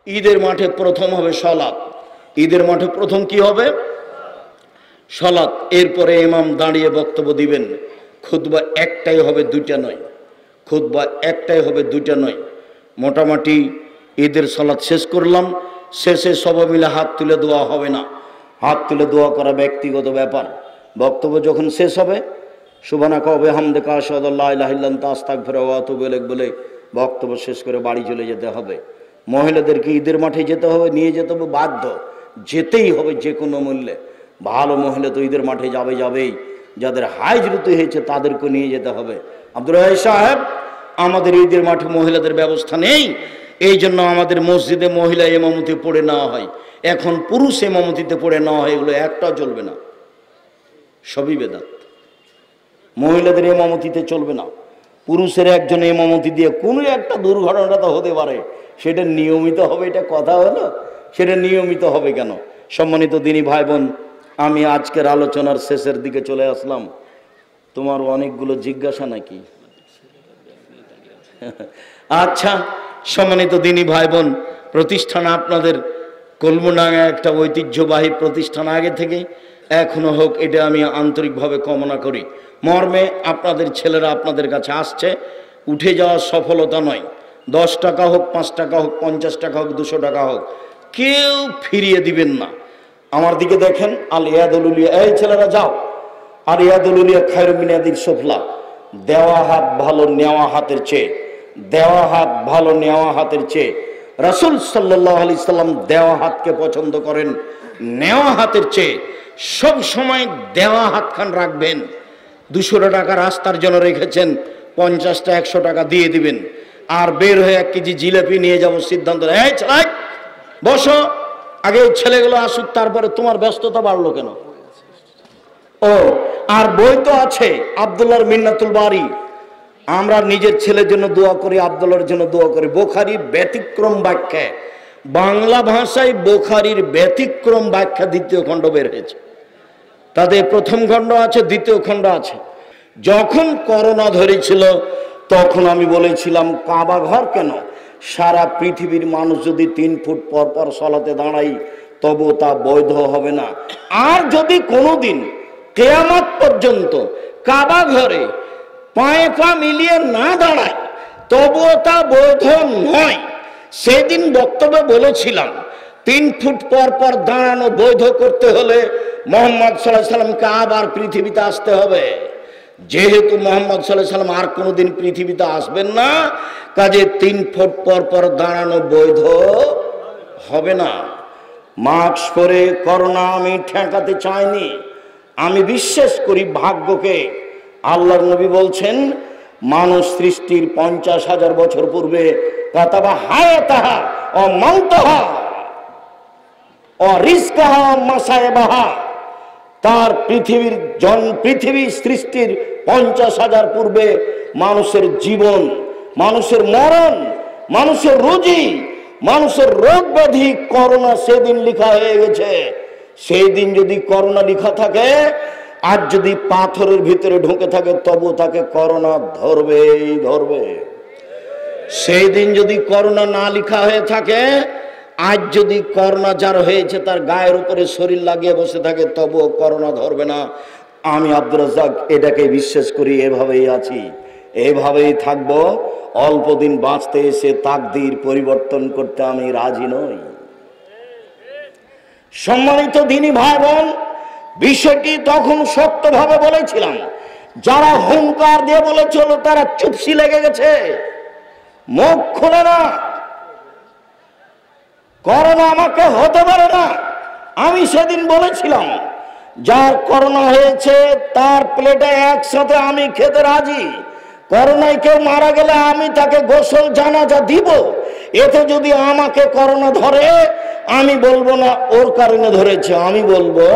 ঈদের মাঠে প্রথম হবে সালাত। ঈদের মাঠে প্রথম কি হবে? সালাত। এরপরে ইমাম দাঁড়িয়ে বক্তব্য দিবেন। খুতবা একটাই হবে, দুইটা নয়। খুতবা একটাই হবে, দুইটা নয়। মোটামুটি ঈদের সালাত শেষ করলাম। শেষে সবাই মিলে হাত তুলে দোয়া হবে না। হাত তুলে দোয়া করা ব্যক্তিগত ব্যাপার। বক্তব্য যখন শেষ হবে, সুবহানাকা ওয়া বিহামদিকা আশহাদু আল্লা ইলাহা ইল্লা আনতা আস্তাগফিরুকা ওয়া আতুবু ইলাইক বলে বক্তব্য শেষ করে বাড়ি চলে যেতে হবে। মহিলাদেরকে ঈদের মাঠে যেতে হবে, নিয়ে যেতে হবে, বাধ্য যেতেই হবে যে কোনো মূল্যে। ভালো মহিলা তো ঈদের মাঠে যাবেই। যাদের হাইজ ঋতু হয়েছে তাদেরকে নিয়ে যেতে হবে। আব্দুল রাহিম সাহেব, আমাদের ঈদের মাঠে মহিলাদের ব্যবস্থা নেই, এই জন্য আমাদের মসজিদে মহিলা ইমামতি পড়ে নেওয়া হয়। এখন পুরুষ ইমামতিতে পড়ে নেওয়া হয়, এগুলো একটাও চলবে না, সবই বেদাত। মহিলাদের ইমামতিতে চলবে না। পুরুষের একজন ইমামতি দিয়ে কোনো একটা দুর্ঘটনা তো হতে পারে, সেটা নিয়মিত হবে, এটা কথা হলো? সেটা নিয়মিত হবে কেন? সম্মানিত দিনী ভাই বোন, আমি আজকের আলোচনার শেষের দিকে চলে আসলাম। তোমার অনেকগুলো জিজ্ঞাসা নাকি? আচ্ছা, সম্মানিত দিনী ভাই বোন, প্রতিষ্ঠান আপনাদের কলমডাঙ্গা একটা ঐতিহ্যবাহী প্রতিষ্ঠান, আগে থেকে এখনো হোক, এটা আমি আন্তরিকভাবে কামনা করি। মর্মে আপনাদের ছেলেরা আপনাদের কাছে আসছে, উঠে যাওয়ার সফলতা নয়। 10 টাকা হোক, 5 টাকা হোক, 50 টাকা হোক, 200 টাকা হোক, কেউ ফিরিয়ে দিবেন না। আমার দিকে দেখেন, আল ইয়াদুল উলিয়া, এই ছেলেরা যাও। আর ইয়াদুল উলিয়া খায়রুম মিন ইয়াদিস সুফলা, দেওয়া হাত ভালো নেওয়া হাতের চেয়ে, দেওয়া হাত ভালো নেওয়া হাতের চেয়ে। রাসূল সাল্লাল্লাহু আলাইহি সাল্লাম দেওয়া হাতকে পছন্দ করেন নেওয়া হাতের চেয়ে। সব সময় দেওয়া হাতখান রাখবেন। 200 টাকা রাস্তার জন্য রেখেছেন, 50টা 100 টাকা দিয়ে দিবেন। আর বের হয়ে 1 কেজি জিলাপি নিয়ে যাব সিদ্ধান্ত, এই চালাই বসো, আগে ছেলেগুলো আসুক, তারপরে তোমার ব্যস্ততা বাড়লো কেন? ও, আর বই তো আছে, আব্দুল্লাহর মিন্নাতুল বারি। আমরা নিজের ছেলের জন্য দোয়া করি, আব্দুল্লাহর জন্য দোয়া করি। বুখারীর ব্যতিক্রম ব্যাখ্যা, বাংলা ভাষায় বুখারীর ব্যতিক্রম ব্যাখ্যা 2য় খণ্ড বের হয়েছে। তাদের 1ম খণ্ড আছে, 2য় খণ্ড আছে। যখন করোনা ধরেছিল তখন আমি বলেছিলাম, কাবা ঘর কেন, সারা পৃথিবীর মানুষ যদি 3 ফুট পর পর সালাতে দাঁড়াই তবু তা বৈধ হবে না। আর যদি কোনোদিন কিয়ামত পর্যন্ত কাবা ঘরে পায়ে পা মিলিয়ে না দাঁড়ায় তবুও তা বৈধ নয়। সেদিন বক্তব্যে বলেছিলাম, 3 ফুট পর পর দাঁড়ানো বৈধ করতে হলে মুহাম্মদ সাল্লাল্লাহু আলাইহি সাল্লামকে আবার পৃথিবীতে আসতে হবে। যেহেতু মুহাম্মদ সাল্লাল্লাহু আলাইহি সাল্লাম আর কোনোদিন পৃথিবীতে আসবেন না, কাজে 3 ফুট পর পর দাঁড়ানো বৈধ হবে না। মাস্ক পরে করোনা আমি ঠেকাতে চাইনি। আমি বিশ্বাস করি ভাগ্যকে। আল্লাহর নবী বলছেন, মানুষ সৃষ্টির 50,000 বছর পূর্বে কাতাবা হায়াতাহা ও মাউতাহা ও রিজকাহা মাসায়বাহা, তার পৃথিবী সৃষ্টির 50,000 পূর্বে মানুষের জীবন, মানুষের মরণ, মানুষের রুজি, মানুষের রোগ ব্যাধি, করোনা সেদিন লেখা হয়ে গেছে। সেই দিন যদি করোনা লেখা থাকে, আজ যদি পাথরের ভিতরে ঢুকে থাকে তবু তাকে করোনা ধরবে। সেই দিন যদি করোনা না লেখা হয়ে থাকে, আজ যদি করোনা যার হয়েছে তার গায়ের উপরে শরীর লাগিয়ে বসে থাকে তবুও করোনা ধরবে না। আমি আব্দুর রাজ্জাক এটাকে বিশ্বাস করি, এভাবেই আছি, এভাবেই থাকবো। অল্প দিন বাঁচতে এসে তাকদীর পরিবর্তন করতে আমি রাজি নই। সম্মানিত দিনী ভাই বোন, বিষয়টি তখন শক্তভাবে বলেছিলাম। যারা হুঙ্কার দিয়ে বলেছিল তারা চুপসি লেগে গেছে, মুখ খোলে না। করোনা আমাকে হতে পারে না। আমি সেদিন বলেছিলাম, যার করোনা হয়েছে তার প্লেটে একসাথে আমি খেতে রাজি। করোনায় কেউ মারা গেলে আমি তাকে গোসল জানাজা দিব। এতে যদি আমাকে করোনা ধরে, আমি বলবো না ওর কারণে ধরেছে, আমি বলবো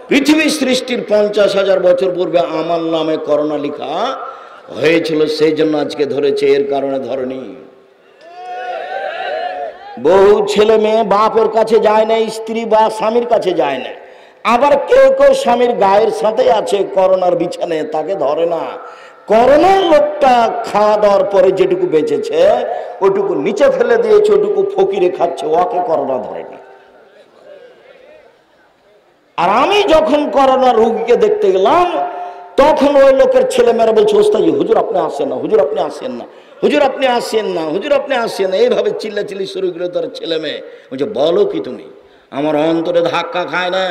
পৃথিবী সৃষ্টির 50,000 বছর পূর্বে আমার নামে করোনা লেখা হয়েছিল, সেই জন্য আজকে ধরেছে, এর কারণে ধরেনি। বহু ছেলে মেয়ে বাপের কাছে যায় না, স্ত্রী বা স্বামীর কাছে যায় না। আবার কেউ কেউ স্বামীর গায়ের সাথে আছে করোনার বিছানে, তাকে ধরে না। করোনার লোকটা খাওয়া দাওয়ার পরে যেটুকু বেঁচেছে ওইটুকু নিচে ফেলে দিয়েছে, ওইটুকু ফকিরে খাচ্ছে, ওকে করোনা ধরেনি। আর আমি যখন করোনা রোগীকে দেখতে গেলাম তখন ওই লোকের ছেলেমেয়েরা বলছে, ওস্তাদ হুজুর আপনি আসেন না, হুজুর আপনি আসেন না, হুজুর আপনি আসেন না, হুজুর আপনি আসেন না, এইভাবে চিল্লাচিল্লি শুরু করে তার ছেলে মেয়ে। বলছে বলো কি তুমি? আমার অন্তরে ধাক্কা খায় না।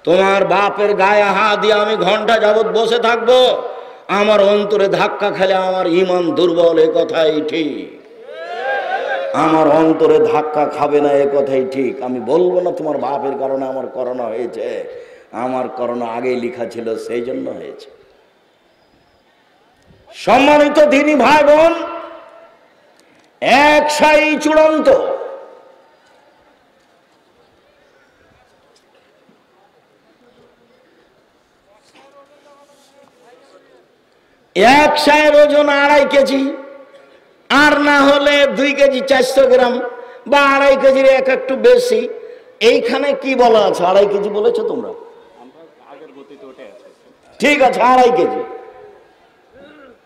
তোমার বাপের গায়ে হাত দিয়ে আমি ঘন্টা যাবৎ বসে থাকবো, আমার অন্তরে ধাক্কা খেলে আমার ঈমান দুর্বল, এ কথাই ঠিক। আমার অন্তরে ধাক্কা খাবে না, এ কথাই ঠিক। আমি বলবো না তোমার বাপের কারণে আমার করোনা হয়েছে, আমার করোনা আগেই লেখা ছিল, সেই জন্য হয়েছে। সম্মানিত দিনী ভাই বোন, একসাই চূড়ান্ত। এক সায়ের ওজন 2.5 কেজি, আর না হলে 2 কেজি 400 গ্রাম, বা 2.5 কেজির একটু বেশি। এইখানে কি বলা আছে? 2.5 কেজি বলেছো তোমরা? ঠিক আছে, 2.5 কেজি,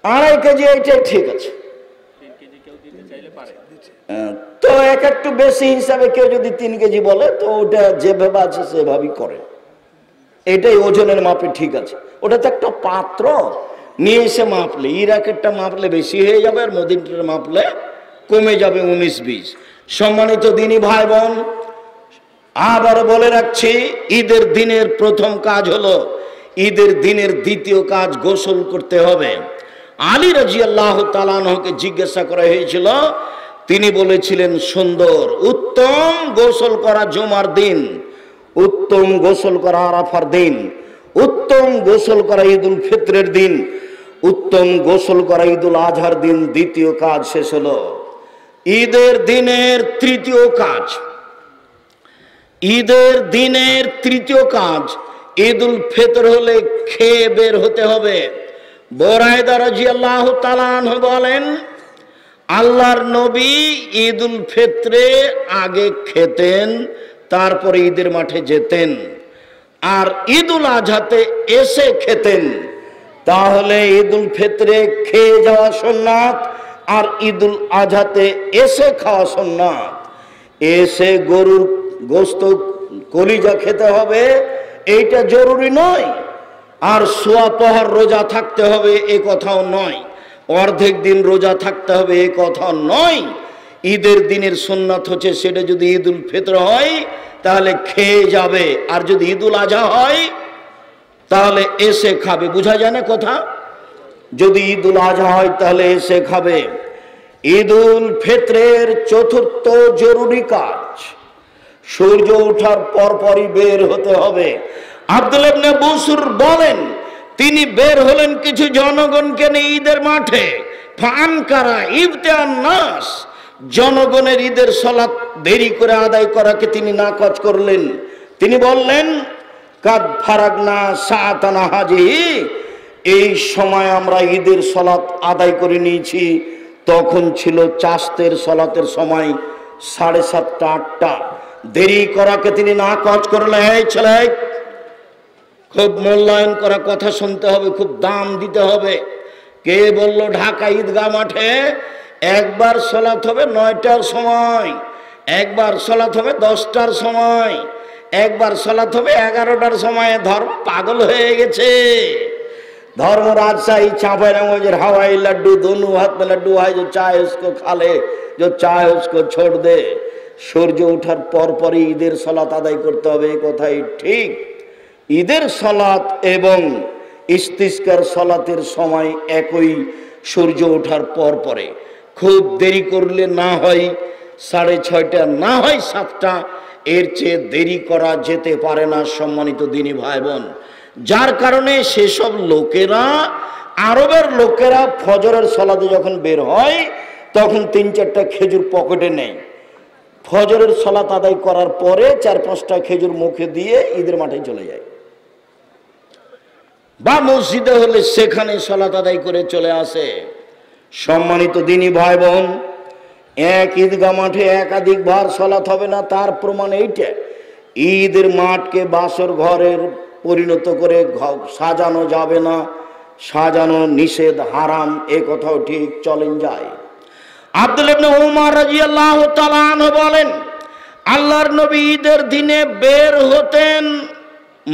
2.5 কেজি এইটাই ঠিক আছে। তো একটু বেশি হিসাবে কেউ যদি 3 কেজি বলে তো ওটা যেভাবে আছে সেভাবেই করে, এটাই ওজনের মাপে ঠিক আছে। ওটা তো একটা পাত্র, নিয়ে এসে মাপলে ইরাকেরটা মাপলে বেশি হয়ে যাবে, আর মদিনার মাপলে কমে যাবে 19-20। সম্মানিত দিনী ভাই বোন, আবার বলে রাখছি, ঈদের দিনের প্রথম কাজ হলো, ঈদের দিনের দ্বিতীয় কাজ গোসল করতে হবে। আলী রাদিয়াল্লাহু তাআলা আনহুকে জিজ্ঞাসা করা হয়েছিল, তিনি বলেছিলেন সুন্দর, উত্তম গোসল করা জুমার দিন, উত্তম গোসল করা আরাফার দিন, উত্তম গোসল করা ঈদুল ফিতরের দিন, উত্তম গোসল করা ঈদুল আজহার দিন। দ্বিতীয় কাজ শেষ হলো। ঈদের দিনের তৃতীয় কাজ, ঈদের দিনের তৃতীয় কাজ, ঈদুল ফিতর হলে খেয়ে বের হতে হবে। বুরায়দা রাদিয়াল্লাহু তাআলা আনহু বলেন, আল্লাহর নবী ঈদুল ফিতরে আগে খেতেন, তারপরে ঈদের মাঠে যেতেন, আর ঈদুল আজহাতে এসে খেতেন। তাহলে ঈদুল ফিতরে খেয়ে যাওয়া সুন্নাত, আর ঈদুল আজহাতে এসে খাওয়া সুন্নাত। এসে গরুর গোশত কলিজা খেতে হবে, এইটা জরুরি নয়। আর সোয়া পহর রোজা থাকতে হবে, এ কথাও নয়। অর্ধেক দিন রোজা থাকতে হবে, এ কথাও নয়। ঈদের দিনের সুন্নাত হচ্ছে, সেটা যদি ঈদুল ফিতর হয় তাহলে খেয়ে যাবে, আর যদি ঈদুল আজহা হয় তাহলে এসে খাবে। বোঝা যায় না কথা? যদি ঈদুল আজহা হয় তাহলে এসে খাবে। ঈদুল ফিতরের চতুর্থ জরুরি কাজ, সূর্য ওঠার পরপরই বের হতে হবে। আব্দুল্লাহ ইবনে বুসর বলেন, তিনি বের হলেন কিছু জনগণকে নিয়ে ঈদের মাঠে। ফানকারা ইবতান নাস, জনগণের ঈদের সালাত দেরি করে আদায় করাকে তিনি নাকচ করলেন। তিনি বললেন, কাদ ফারাগনা সাআতানা হাজিহি, এই সময় আমরা ঈদের সালাত আদায় করে নিয়েছি। তখন ছিল চাস্তের সালাতের সময় 7:30 8টা। দেরি করাকে তিনি নাকচ করলেন। এই ছেলে, খুব মূল্যায়ন করা কথা শুনতে হবে, খুব দাম দিতে হবে। কে বলল ঢাকা ঈদগাহ মাঠে একবার সালাত হবে 9টার সময়, একবার সালাত হবে 10টার সময়, একবার সালাত হবে 11টার সময়? ধর্ম পাগল হয়ে গেছে। धर्म राजशाही छापे रंगों हवाई लड्डू दोनों हाथ में लड्डू है, जो चाहे उसको खा ले, जो चाहे उसको छोड़ दे। सूर्य उठार पर पर ईदेर सलात आदाय करते হবে, এই কথাই ঠিক। ঈদের সালাত এবং ইস্তিসকার সালাতের সময় একই, সূর্য ওঠার পর পরে। খুব দেরি করলে না হয় 6:30, না হয় 7টা, এর চেয়ে দেরি করা যেতে পারে না সম্মানিত দিনী ভাই বোন। যার কারণে সেসব লোকেরা, আরবের লোকেরা ফজরের সালাতে যখন বের হয় তখন 3-4টা খেজুর পকেটে নেয়। ফজরের সালাত আদায় করার পরে 4-5টা খেজুর মুখে দিয়ে ঈদের মাঠে চলে যায়, বা মসজিদে হলে সেখানে সালাত আদায় করে চলে আসে। সম্মানিত দিনী ভাই বোন, এক ঈদগাহ মাঠে একাধিকবার সালাত হবে না, তার প্রমাণ এইটা। ঈদের মাঠকে বাসর ঘরের পরিণত করে সাজানো যাবে না, সাজানো নিষেধ, হারাম, এ কথাও ঠিক, চলেন যায়। আব্দুল্লাহ ইবনে উমর রাদিয়াল্লাহু তাআলা আনহু বলেন, আল্লাহর নবী ঈদের দিনে বের হতেন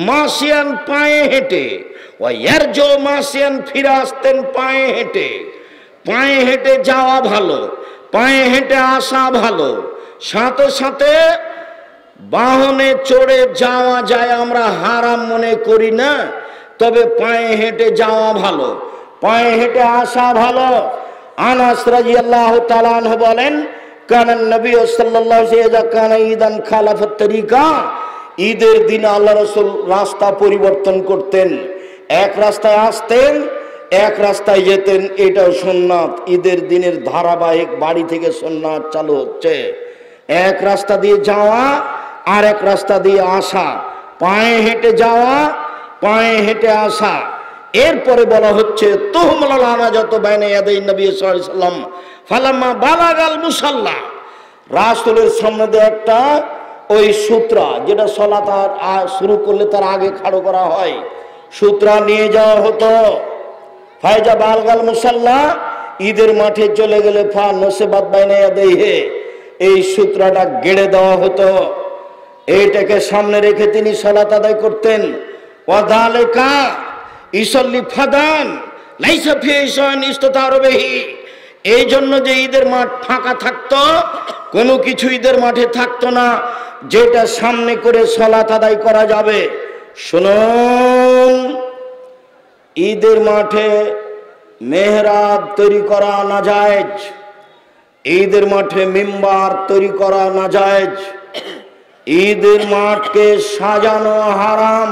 মাসিয়ান, পায়ে হেঁটে, ওয়ারজো মাসিয়ান, ফিরে আসতেন পায়ে হেঁটে। পায়ে হেঁটে যাওয়া ভালো, পায়ে হেঁটে আসা ভালো, সাথে সাথে বাহনে চড়ে যাওয়া যায় আমরা হারাম মনে করি না, তবে পায়ে হেঁটে যাওয়া ভালো, পায়ে হেঁটে আসা ভালো। আনাস রাদিয়াল্লাহু তাআলা আনহু বলেন, কানান নবী সাল্লাল্লাহু আলাইহি ওয়াসাল্লাম কানা ঈদান খালাফাত তরিকা, ঈদের দিন আল্লাহ রাসূল রাস্তা পরিবর্তন করতেন, এক রাস্তায় আসতেন, এক রাস্তায় যেতেন। এটাও সুন্নাত, ঈদের দিনের ধারাবাহিক বাড়ি থেকে সুন্নাত চালু হচ্ছে। এক রাস্তা দিয়ে যাওয়া আর এক রাস্তা দিয়ে আসা, পায়ে হেঁটে যাওয়া, পায়ে হেঁটে আসা। এরপরে বলা হচ্ছে তুহমাল আনাজাতু বাইনা ইয়াদাই নবী সাল্লাল্লাহু আলাইহি ওয়াসাল্লাম ফালাম্মা বালাগাল মুসাল্লা, রাসূলের সামনে দিয়ে একটা ওই সূত্রা, যেটা সালাত শুরু করলে তার আগে খাড়ো করা হয়, সূত্রা নিয়ে যাওয়া হতো। ফায়জা বালগাল মুসাল্লা, ঈদের মাঠে চলে গেলে ফা নসেবাত বাইনা ইয়াদাইহি, এই সূত্রটা গেড়ে দেওয়া হতো। এইটাকে সামনে রেখে তিনি সালাত আদায় করতেন। ওয়াদালিকা ইসাল্লি ফাদান লাইসা ফি শাইন ইস্তাতারবিহি, এই জন্য যে ঈদের মাঠ ফাঁকা থাকতো, কোনো কিছু ঈদের মাঠে থাকতো না যেটা সামনে করে সালাত আদায় করা যাবে। শুনুন, ঈদের মাঠে মেহরাব তৈরি করা নাজায়েজ, ঈদের মাঠে মিম্বার তৈরি করা নাজায়েজ, ঈদের মাঠকে সাজানো হারাম,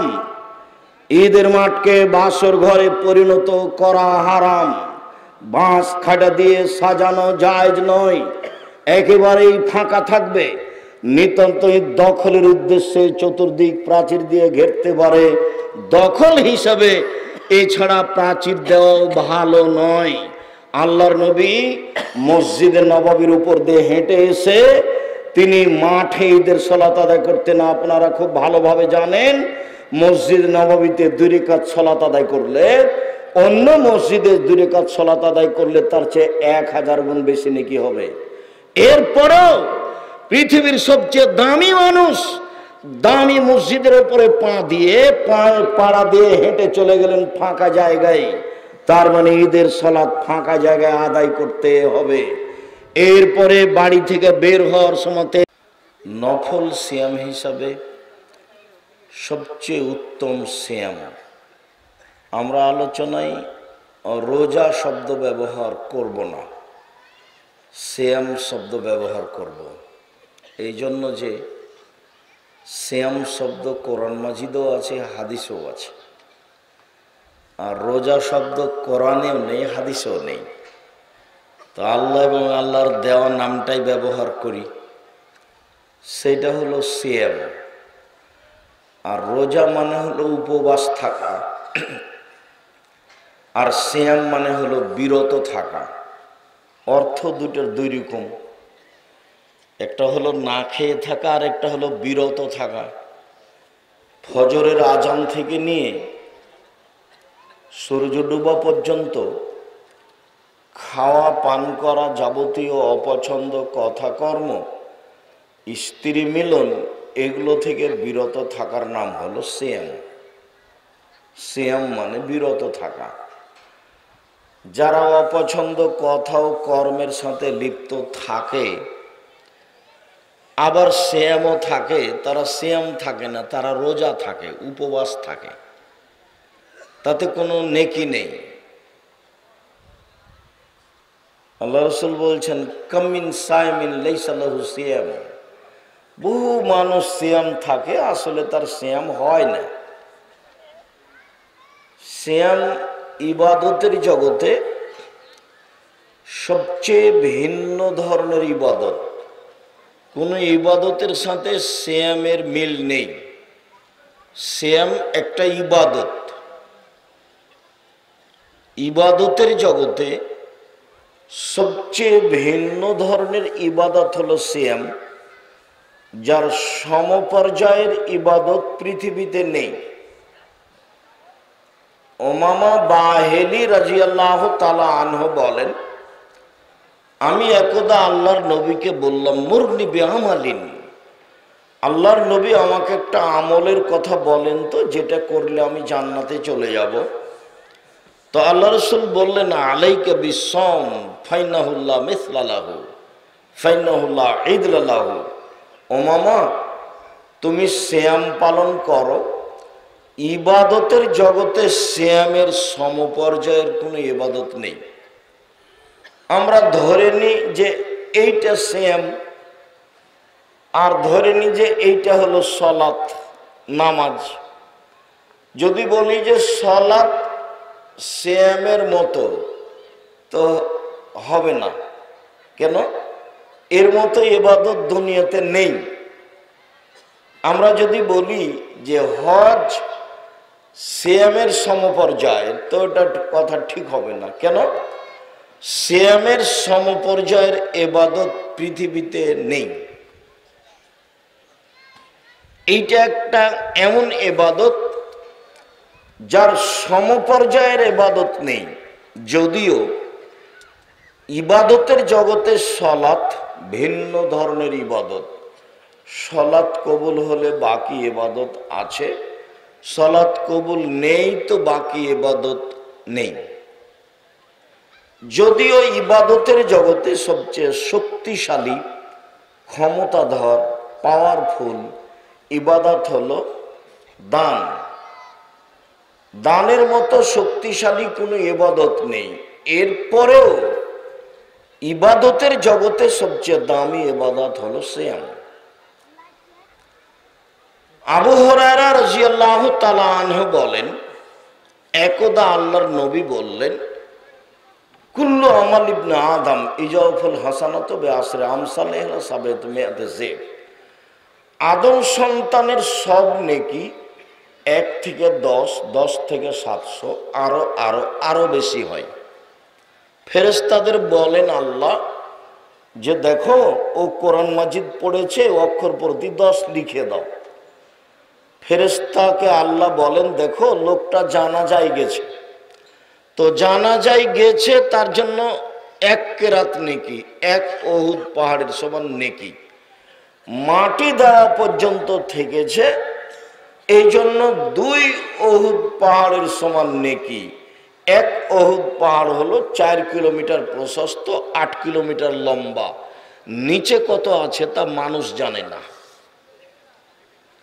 ঈদের মাঠকে বাসর ঘরে পরিণত করা হারাম, বাঁশ খাটা দিয়ে সাজানো জায়েজ নয়, একেবারেই ফাঁকা থাকবে। নিতান্তই দখলের উদ্দেশ্যে চতুর্দিক প্রাচীর দিয়ে ঘেরতে পারে, দখল হিসাবে, এছাড়া প্রাচীর দেওয়াও ভালো নয়। আল্লাহর নবী মসজিদে নববীর উপর দিয়ে হেঁটে এসে তিনি মাঠে ঈদের সালাত আদায় করতেন। আপনারা খুব ভালোভাবে জানেন, মসজিদ নববীতে 2 রাকাত সালাত আদায় করলে অন্য মসজিদে 2 রাকাত সালাত আদায় করলে তার চেয়ে 1000 গুণ বেশি নেকি হবে। এরপরেও পৃথিবীর সবচেয়ে দামি মানুষ দামি মসজিদের উপরে পা দিয়ে পাড়া দিয়ে হেঁটে চলে গেলেন ফাঁকা জায়গায়, তার মানে ঈদের সালাত ফাঁকা জায়গায় আদায় করতে হবে। এরপরে বাড়ি থেকে বের হওয়ার সময় নফল সিয়াম হিসাবে সবচেয়ে উত্তম সিয়াম, আমরা আলোচনায় রোজা শব্দ ব্যবহার করব না, সিয়াম শব্দ ব্যবহার করব। এই জন্য যে সিয়াম শব্দ কোরআন মাজিদেও আছে, হাদিসেও আছে, আর রোজা শব্দ কোরআনেও নেই, হাদিসেও নেই। তো আল্লাহ এবং আল্লাহর দেওয়া নামটাই ব্যবহার করি, সেটা হলো সিয়াম। আর রোজা মানে হলো উপবাস থাকা, আর সিয়াম মানে হলো বিরত থাকা। অর্থ দুটোর 2 রকম, একটা হলো না খেয়ে থাকা আর একটা হলো বিরত থাকা। ফজরের আজান থেকে নিয়ে সূর্য ডুবা পর্যন্ত খাওয়া পান করা, যাবতীয় অপছন্দ কথা কর্ম, স্ত্রী মিলন, এগুলো থেকে বিরত থাকার নাম হলো সিয়াম। সিয়াম মানে বিরত থাকা। যারা অপছন্দ কথা ও কর্মের সাথে লিপ্ত থাকে, আবার সিয়ামও থাকে, তারা সিয়াম থাকে না, তারা রোজা থাকে, উপবাস থাকে, তাতে কোনো নেকি নেই। আল্লাহ রাসূল বলছেন, কামিন সাইমিন লাইসা লাহু সিয়াম, বহু মানুষ সিয়াম থাকে, আসলে তার সিয়াম হয় না। সিয়াম ইবাদতের জগতে সবচেয়ে ভিন্ন ধরনের ইবাদত। কোন ইবাদতের সাথে সিয়ামের মিল নেই। সিয়াম একটা ইবাদত। ইবাদতের জগতে সবচেয়ে ভিন্ন ধরনের ইবাদত হলো সিয়াম, যার সমপর্যায়ের ইবাদত পৃথিবীতে নেই। উমামা বাহিলি রাদিয়াল্লাহু তাআলা আনহু বলেন, আমি একদা আল্লাহর নবীকে বললাম, মুরনি বিআমালিন, আল্লাহর নবী আমাকে একটা আমলের কথা বলেন তো, যেটা করলে আমি জান্নাতে চলে যাব। তো আল্লাহ রাসূল বললেন, আলাইকা বিসসাম ফাইনাহুল্লাহ মিসলালাহু ফাইনাহুল্লাহ ঈদলালাহু। উমামা, তুমি সিয়াম পালন করো। ইবাদতের জগতে সিয়ামের সমপর্যায়ের কোনো ইবাদত নেই। আমরা ধরে নিই যে এইটা সিয়াম, আর ধরে নিই যে এইটা হলো সালাত, নামাজ। যদি বলি যে সালাত সিয়ামের মতো, তো হবে না। কেন? এর মতো ইবাদত দুনিয়াতে নেই। আমরা যদি বলি যে হজ সিয়ামের সমপর্যায়ের, তো এটা কথা ঠিক হবে না। কেন? সিয়ামের সমপর্যায়ের ইবাদত পৃথিবীতে নেই। এইটা একটা এমন ইবাদত যার সমপর্যায়ের ইবাদত নেই। যদিও ইবাদতের জগতে সালাত ভিন্ন ধরনের ইবাদত। সালাত কবুল হলে বাকি ইবাদত আছে, সালাত কবুল নেই তো বাকি ইবাদত নেই। যদিও ইবাদতের জগতে সবচেয়ে শক্তিশালী, ক্ষমতাধর, পাওয়ারফুল ইবাদত হলো দান। দানের মতো শক্তিশালী কোনো ইবাদত নেই। এরপরেও ইবাদতের জগতে সবচেয়ে দামি ইবাদত হলো সিয়াম। আবু হুরায়রা রাদিয়াল্লাহু তাআলা আনহু বলেন, একদা আল্লাহর নবী বললেন, কুল্লু আমাল ইবনে আদম ইজাউফুল হাসানাতু বিআশরি আমসালিহা সাবিতু মিআতি যিব। আদম সন্তানের সব নেকি 1 থেকে 10, 10 থেকে 700, আরো বেশি হয়। ফেরেশতাদের বলেন আল্লাহ যে দেখো, ও কোরআন মাজিদ পড়েছে, অক্ষর প্রতি 10 লিখে দাও। ফেরেশতাকে আল্লাহ বলেন, দেখো লোকটা জানাজায় গেছে, তো জানাজায় গেছে তার জন্য 1 কেরাত নেকি, 1 উহুদ পাহাড়ের সমান নেকি। মাটি দেওয়া পর্যন্ত থেকেছে, এই জন্য 2 উহুদ পাহাড়ের সমান নেকি। 1 উহুদ পাহাড় হলো 4 কিলোমিটার প্রশস্ত, 8 কিলোমিটার লম্বা। নিচে কত আছে তা মানুষ জানে না।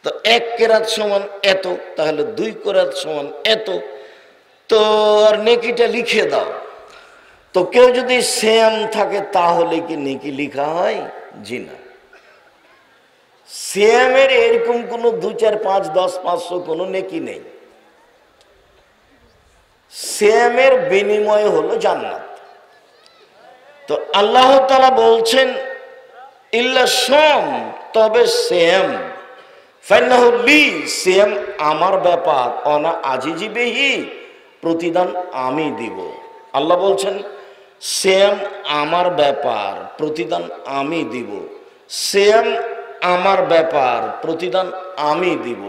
তো 1 কেরাত সমান এত, তাহলে 2 কেরাত সমান এত, তো আর নেকিটা লিখে দাও। তো কেউ যদি সিয়াম থাকে তাহলে কি নেকি লিখা হয়? জি না। সিয়ামের এরকম কোনো 2, 4, 5, 10, 500 কোনো নেকি নেই। সিয়ামের বিনিময় হলো জান্নাত। তো আল্লাহ তাআলা বলছেন, ইল্লা শাম, তবে সিয়াম, ফাইন্নাহু লি, সিয়াম আমার ব্যাপার, অনা আজিজি বিহি, প্রতিদান আমি দিব। আল্লাহ বলছেন সিয়াম আমার ব্যাপার, প্রতিদান আমি দিব। সিয়াম আমার ব্যাপার, প্রতিদান আমি দিব।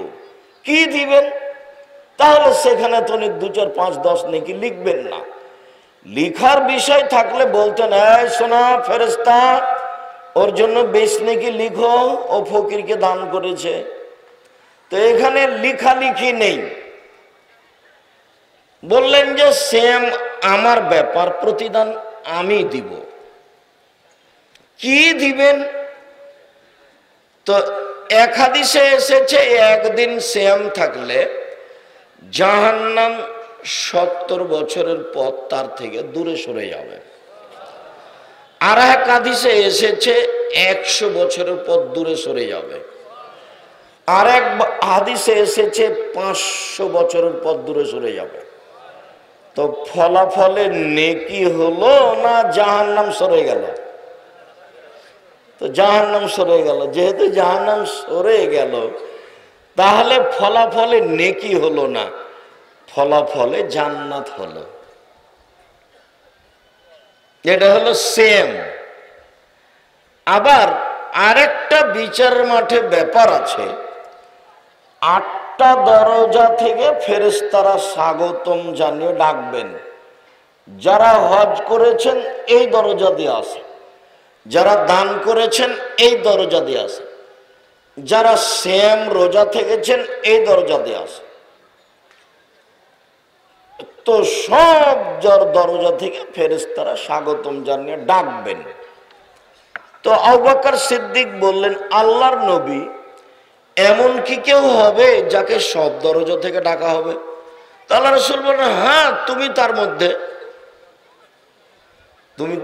কি দিবেন? তাহলে সেখানে তো 2, 4, 5, 10 নেকি লিখবেন না। লিখার বিষয় থাকলে বলতেন, এই শোনা ফেরেশতা, ওর জন্য 20 নেকি লিখো, ও ফকিরকে দান করেছে। তো এখানে লিখালিখি নেই। বললেন যে সিয়াম আমার ব্যাপার, প্রতিদান আমি দিব। কি দিবেন? তো এক হাদিসে এসেছে, একদিন সিয়াম থাকলে জাহান্নাম 70 বছরের পথ তার থেকে দূরে সরে যাবে। আর এক হাদিসে এসেছে 100 বছরের পথ দূরে সরে যাবে। আর এক হাদিসে এসেছে 500 বছরের পথ দূরে সরে যাবে। তো ফলাফলে নেকি হলো না জাহান্নাম সরে গেল? তো জাহান্নাম সরে গেল। যেহেতু জাহান্নাম সরে গেল, তাহলে ফলাফলে নেকি হলো না, ফলাফলে জান্নাত হলো। এটা হলো সেম। আবার আরেকটা বিচারের মাঠে ব্যাপার আছে, 8 8টা দরজা থেকে ফেরেশতারা স্বাগতম জানিয়ে ডাকবেন। যারা হজ করেছেন এই দরজা দিয়ে আসে, যারা দান করেছেন এই দরজা দিয়ে আসে, যারা সিয়াম রোজা থেকেছেন এই দরজা দিয়ে আসে। তো সব দরজা থেকে ফেরেশতারা স্বাগতম জানিয়ে ডাকবেন। তো আবু বকর সিদ্দিক বললেন, আল্লাহর নবী, এমন কি কেউ হবে যাকে সব দরজা থেকে ডাকা হবে? আল্লাহ রাসূল বললেন, হ্যাঁ, তুমি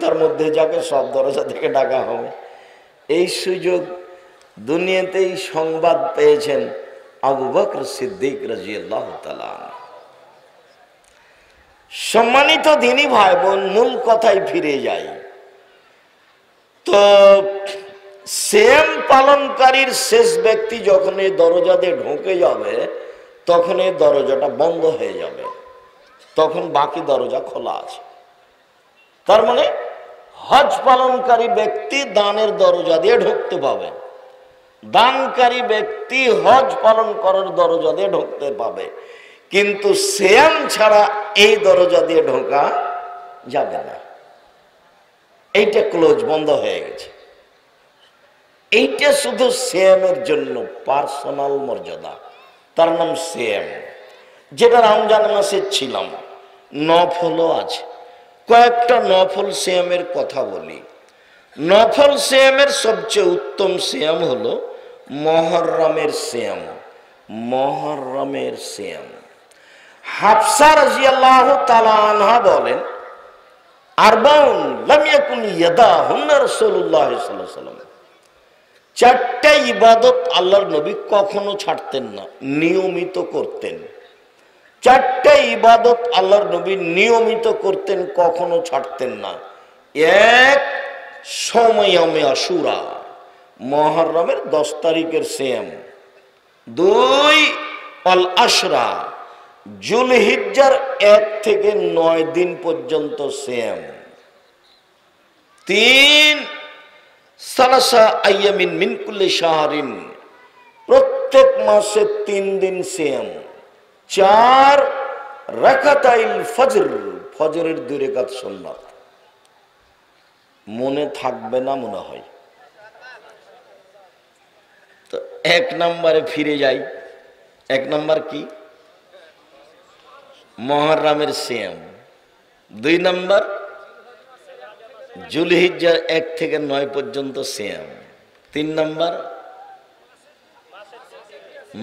তার মধ্যে যাকে সব দরজা থেকে ডাকা হবে। এই সুযোগ দুনিয়াতেই সংবাদ পেয়েছেন আবু বকর সিদ্দিক রাদিয়াল্লাহু তাআলা। সম্মানিত দ্বীনি ভাই বোন, মূল কথায় ফিরে যাই। তো সিয়াম পালনকারীর শেষ ব্যক্তি যখন এই দরজা দিয়ে ঢুকে যাবে, তখন এই দরজাটা বন্ধ হয়ে যাবে, তখন বাকি দরজা খোলা আছে। তার মানে হজ পালনকারী ব্যক্তি দানের দরজা দিয়ে ঢুকতে পাবে, দানকারী ব্যক্তি হজ পালন করার দরজা দিয়ে ঢুকতে পাবে, কিন্তু সিয়াম ছাড়া এই দরজা দিয়ে ঢোকা যাবে না। এইটা ক্লোজ, বন্ধ হয়ে গেছে। এইটা শুধু সিয়ামের জন্য পার্সোনাল মর্যাদা, তার নাম সিয়াম, যেটা রমজান মাসে ছিলাম। নফলও আছে, কয়েকটা নফল সিয়ামের কথা বলি। নফল সিয়ামের সবচেয়ে উত্তম সিয়াম হলো মুহররমের সিয়াম। মুহররমের সিয়াম, হাফসা রাদিয়াল্লাহু তাআলা আনহা বলেন, আরবাউন লাম ইয়াকুন ইয়াদাহুন্না রাসূলুল্লাহ সাল্লাল্লাহু আলাইহি ওয়াসাল্লাম। 4টা ইবাদত আল্লাহর নবী কখনো ছাড়তেন না, নিয়মিত করতেন। 4টা ইবাদত আল্লাহর নবী নিয়মিত করতেন, কখনো ছাড়তেন না। 1, সময়ামে আশুরা, মুহররমের 10 তারিখের সিয়াম। 2, আল আশরা, যুলহিজ্জার 1 থেকে 9 দিন পর্যন্ত সিয়াম। 3, সালাসা আইয়ামিন মিন কুল্লি শাহরিন, প্রত্যেক মাসে 3 দিন সিয়াম। 4, রাকাতাইল ফজর, ফজরের 2 রাকাত সুন্নাত। মনে থাকবে না মনে হয়। তো 1 নম্বরে ফিরে যাই। 1 নম্বর কি? মুহররমের সিয়াম। 2 নম্বর যুলহিজ্জার 1 থেকে 9 পর্যন্ত সিয়াম। 3 নম্বর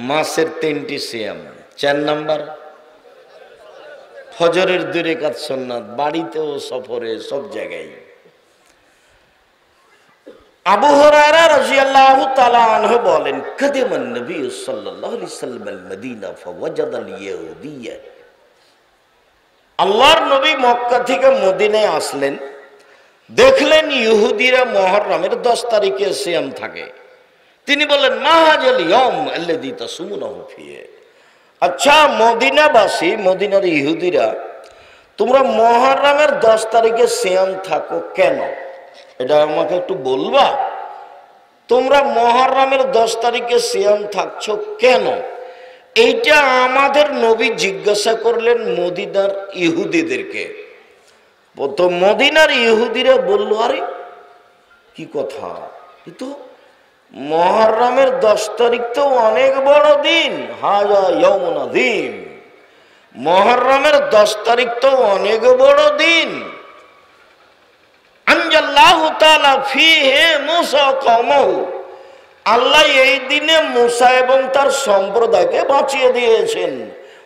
মাসের 3টি সিয়াম। 4 নম্বর ফজরের 2 রাকাত সুন্নাত, বাড়িতেও সফরে সব জায়গায়। আবু হুরায়রা রাদিয়াল্লাহু তাআলা আনহু বলেন, কাদিমান নবী সাল্লাল্লাহু আলাইহি ওয়াসাল্লাম আল মদিনা ফাওয়াজাদাল ইহুদিয়্যা। আল্লাহর নবী মক্কা থেকে মদিনায় আসলেন, দেখলেন ইহুদিরা মুহররমের 10 তারিখে সিয়াম থাকে। তিনি বললেন, মা হাযাল ইয়াউম আল্লাযী তাসুমুনাহু ফিহি। আচ্ছা মদিনাবাসী, মদিনার ইহুদিরা, তোমরা মুহররমের 10 তারিখে সিয়াম থাকো কেন? এটা আমাকে একটু বলবা? তোমরা মুহররমের 10 তারিখে সিয়াম থাকছো কেন? এইটা আমাদের নবী জিজ্ঞাসা করলেন মদিনার ইহুদিদেরকে। তো মদিনার ইহুদিরা বলল, আরে কি কথা, কিন্তু মুহররমের 10 তারিখ তো অনেক বড় দিন, হাযা ইয়াউমুন আযীম। মুহররমের 10 তারিখ তো অনেক বড় দিন। আনজাল্লাহু তাআলা ফীহি মূসা কওমাহু, আল্লাহ এই দিনে মূসা এবং তার সম্প্রদায়কে বাঁচিয়ে দিয়েছেন।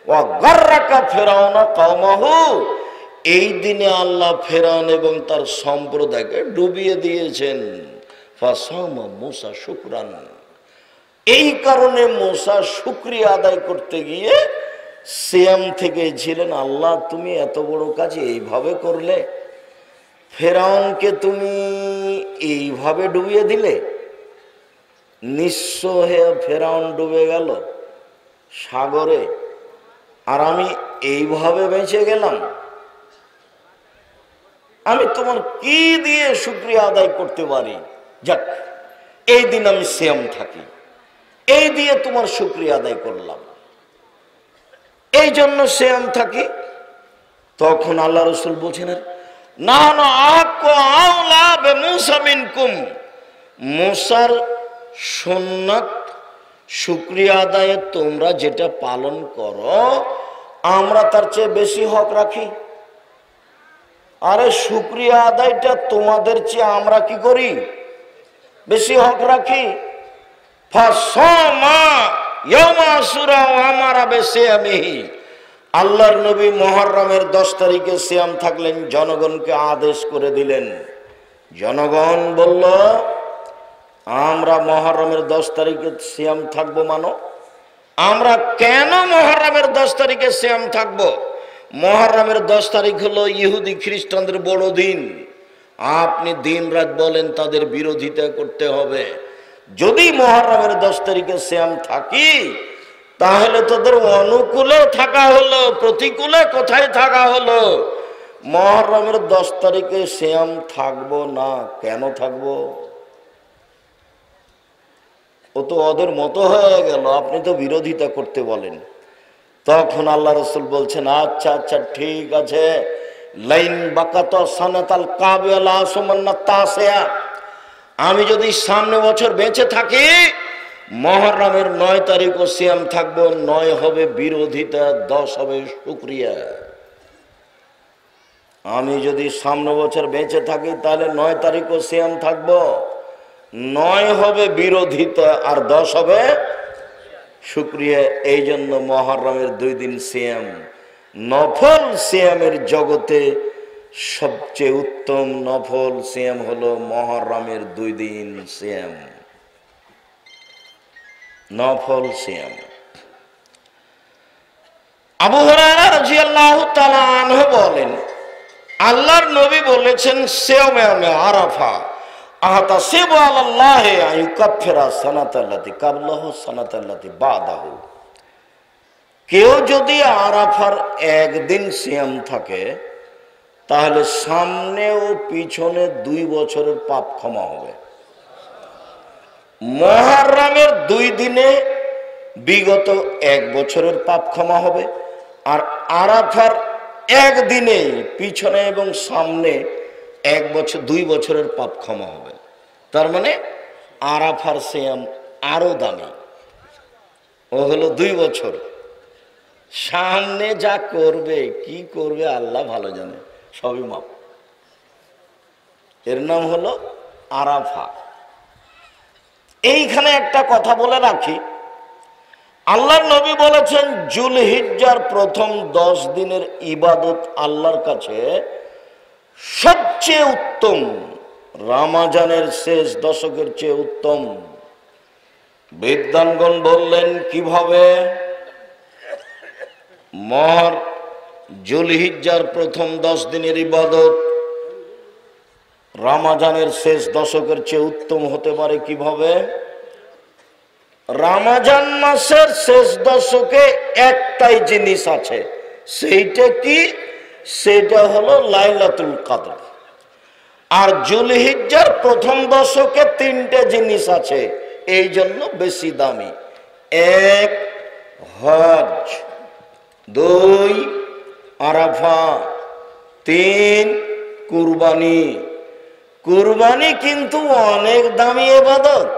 ওয়া গাররাকা ফিরআউনা কওমাহু, এই দিনে আল্লাহ ফেরাউন এবং তার সম্প্রদায়কে ডুবিয়ে দিয়েছেন। ফাসামা মূসা শুকরান, এই কারণে মূসা শুকরিয়া আদায় করতে গিয়ে সিয়াম থেকে ছিলেন। আল্লাহ তুমি এত বড় কাজ এইভাবে করলে, ফেরাউনকে তুমি এইভাবে ডুবিয়ে দিলে, নিঃস্ব হয়ে ফেরাউন ডুবে গেল সাগরে, আর আমি এইভাবে বেঁচে গেলাম। আমি তোমার কি দিয়ে শুকরিয়া আদায় করতে পারি? যাক, এই দিন আমি সিয়াম থাকি, এই দিয়ে তোমার শুকরিয়া আদায় করলাম। এই জন্য সিয়াম থাকি। তখন আল্লাহ রসুল বলছেন, না না আওলা বিমূসা মিনকুম, মুসার সুন্নাত শুকরিয়া আদায়ে তোমরা যেটা পালন করো আমরা তার চেয়ে বেশি হক রাখি। আরে শুকরিয়া আদায়টা তোমাদের চেয়ে আমরা কি করি? বেশি হক রাখি। ফাসামা ইয়াউমা আশুরা ওয়া আমারা বিসিয়ামিহি, আল্লাহর নবী মুহররমের 10 তারিখে সিয়াম থাকলেন, জনগণকে আদেশ করে দিলেন। জনগণ বলল, আমরা মুহররমের 10 তারিখে সিয়াম থাকবো। মানো, আমরা কেন মুহররমের 10 তারিখে সিয়াম থাকবো? মুহররমের 10 তারিখ হলো ইহুদি খ্রিস্টানদের বড় দিন। আপনি দিন রাত বলেন তাদের বিরোধিতা করতে হবে। যদি মুহররমের 10 তারিখে সিয়াম থাকি তাহলে তোদের অনুকূলে থাকা হলো, প্রতিকূলে কোথায় থাকা হলো? মুহররমের 10 তারিখে সিয়াম থাকবো না। কেন থাকবো? ও তো ওদের মতো হয়ে গেল, আপনি তো বিরোধিতা করতে বলেন। তখন আল্লাহ রসুল বলছেন, আচ্ছা আচ্ছা ঠিক আছে, লাইন বাকাত সানাতাল কাবিলা সুমান্না তাসিয়া, আমি যদি সামনে বছর বেঁচে থাকি মুহররমের 9 তারিখও সিয়াম থাকবো। 9 হবে বিরোধিতা, 10 হবে শুকরিয়া। আমি যদি সামনে বছর বেঁচে থাকি তাহলে 9 তারিখও সিয়াম থাকবো। 9 হবে বিরোধিতা আর 10 হবে শুকরিয়া। এই জন্য মুহররমের 2 দিন সিয়াম। নফল সিয়ামের জগতে সবচেয়ে উত্তম নফল সিয়াম হলো মুহররমের 2 দিন সিয়াম, নফল সিয়াম। আবু হুরায়রা রাদিয়াল্লাহু তাআলা আনহু বলেন, আল্লাহর নবী বলেছেন, সিয়ামে আরাফা আহতাসিবু আলাল্লাহি আইয়ুকাফিরা সানাতাল্লাতি কাবলাহু সানাতাল্লাতি বাদাহু। কেউ যদি আরাফার একদিন সিয়াম থাকে তাহলে সামনে ও পিছনে 2 বছরের পাপ ক্ষমা হবে। মুহররমের 2 দিনে বিগত 1 বছরের পাপ ক্ষমা হবে, আর আরাফার একদিনে পিছনে এবং সামনে 1 বছর 2 বছরের পাপ ক্ষমা হবে। তার মানে আরাফার সিয়াম আরো দামি, ও হলো 2 বছর। সামনে যা করবে কি করবে আল্লাহ ভালো জানে, সবই মাপ। এর নাম হলো আরাফা। এইখানে একটা কথা বলে রাখি, আল্লাহর নবী বলেছেন জুলহিজ্জার প্রথম 10 দিনের ইবাদত আল্লাহর কাছে সবচেয়ে উত্তম, রমজানের শেষ দশকের চেয়ে উত্তম। বিদ্বানগণ বললেন কিভাবে? জুলহিজ্জার প্রথম 10 দিনের ইবাদত রমজানের শেষ দশকের চেয়ে উত্তম হতে পারে কিভাবে? রমজান মাসের শেষ দশকে একটাই জিনিস আছে, সেইটা কি? সেটা হলো লাইলাতুল কদর। আর জুলহিজ্জার প্রথম দশকে 3টে জিনিস আছে, এই জন্য বেশি দামি। 1 হজ, 2 আরাফা, 3 কুরবানি। কুরবানি কিন্তু অনেক দামি ইবাদত,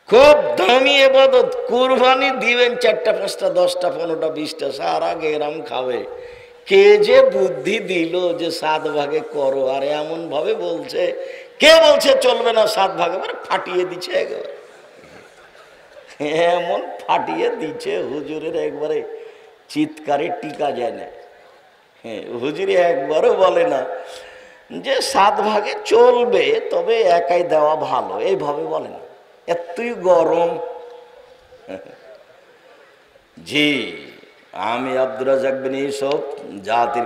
খুব দামি ইবাদত। কুরবানি দিবেন 4টা 5টা 10টা 15টা 20টা, সারা গেরাম খাবে। কে যে বুদ্ধি দিল যে 7 ভাগে করো, আর এমন ভাবে বলছে, কে বলছে চলবে না 7 ভাগে, মানে ফাটিয়ে দিচ্ছে একেবারে, এমন ফাটিয়ে দিচ্ছে হুজুরের একবারে চিৎকারে টিকা যায় না। হ্যাঁ, হুজুরে একবারও বলে না যে 7 ভাগে চলবে, তবে একাই দেওয়া ভালো, এইভাবে বলে না। এতই গরম। জি, আমি আব্দুর রাজ্জাক বিন ইউসুফ, জাতির